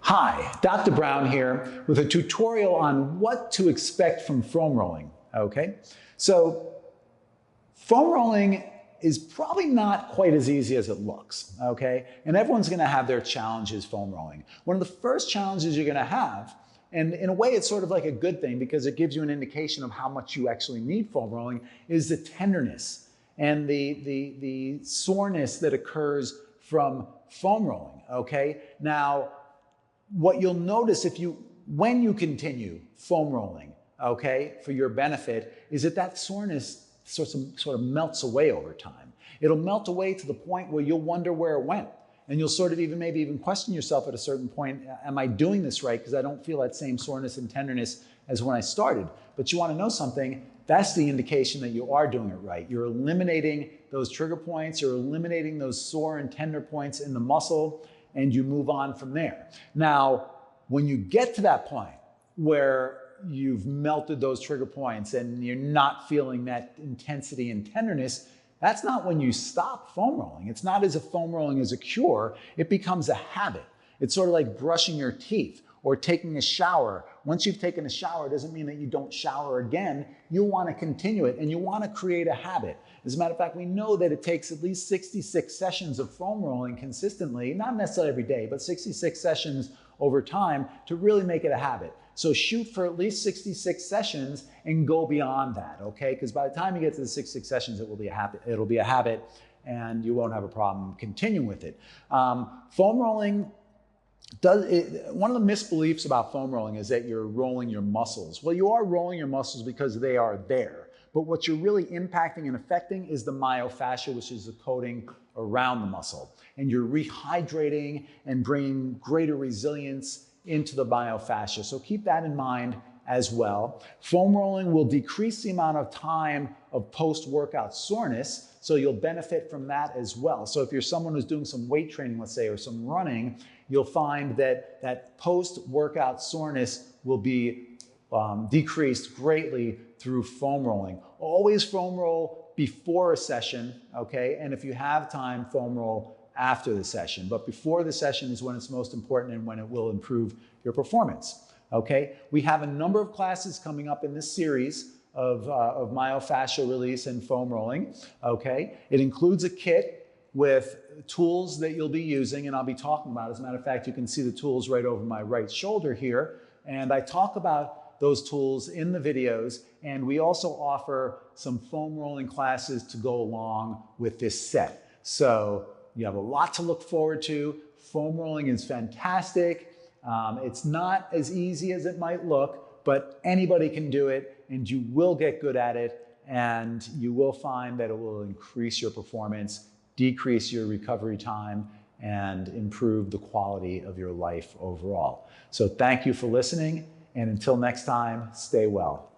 Hi, Dr. Brown here with a tutorial on what to expect from foam rolling, okay? So foam rolling is probably not quite as easy as it looks, okay? And everyone's gonna have their challenges foam rolling. One of the first challenges you're gonna have, and in a way it's sort of like a good thing because it gives you an indication of how much you actually need foam rolling, is the tenderness and the soreness that occurs from foam rolling, okay? Now, what you'll notice when you continue foam rolling, okay, for your benefit, is that soreness sort of melts away over time. It'll melt away to the point where you'll wonder where it went. And you'll sort of maybe even question yourself at a certain point, am I doing this right? Because I don't feel that same soreness and tenderness as when I started. But you want to know something, that's the indication that you are doing it right. You're eliminating those trigger points, you're eliminating those sore and tender points in the muscle, and you move on from there. Now, when you get to that point where you've melted those trigger points and you're not feeling that intensity and tenderness, that's not when you stop foam rolling. It's not as if foam rolling is a cure, it becomes a habit. It's sort of like brushing your teeth or taking a shower. Once you've taken a shower, it doesn't mean that you don't shower again. You want to continue it and you want to create a habit. As a matter of fact, we know that it takes at least 66 sessions of foam rolling consistently, not necessarily every day, but 66 sessions over time to really make it a habit. So shoot for at least 66 sessions and go beyond that, okay? Because by the time you get to the 66 sessions, it will be a habit. It'll be a habit and you won't have a problem continuing with it. Foam rolling, one of the misbeliefs about foam rolling is that you're rolling your muscles. Well, you are rolling your muscles because they are there. But what you're really impacting and affecting is the myofascia, which is the coating around the muscle. And you're rehydrating and bringing greater resilience into the myofascia. So keep that in mind as well. Foam rolling will decrease the amount of time of post-workout soreness, so you'll benefit from that as well. So if you're someone who's doing some weight training, let's say, or some running, you'll find that post-workout soreness will be decreased greatly through foam rolling. Always foam roll before a session, okay? And if you have time, foam roll after the session. But before the session is when it's most important and when it will improve your performance, okay? We have a number of classes coming up in this series of myofascial release and foam rolling, okay? It includes a kit with tools that you'll be using and I'll be talking about. As a matter of fact, you can see the tools right over my right shoulder here. And I talk about those tools in the videos, and we also offer some foam rolling classes to go along with this set. So you have a lot to look forward to. Foam rolling is fantastic. It's not as easy as it might look, but anybody can do it, and you will get good at it, and you will find that it will increase your performance, decrease your recovery time, and improve the quality of your life overall. So thank you for listening. And until next time, stay well.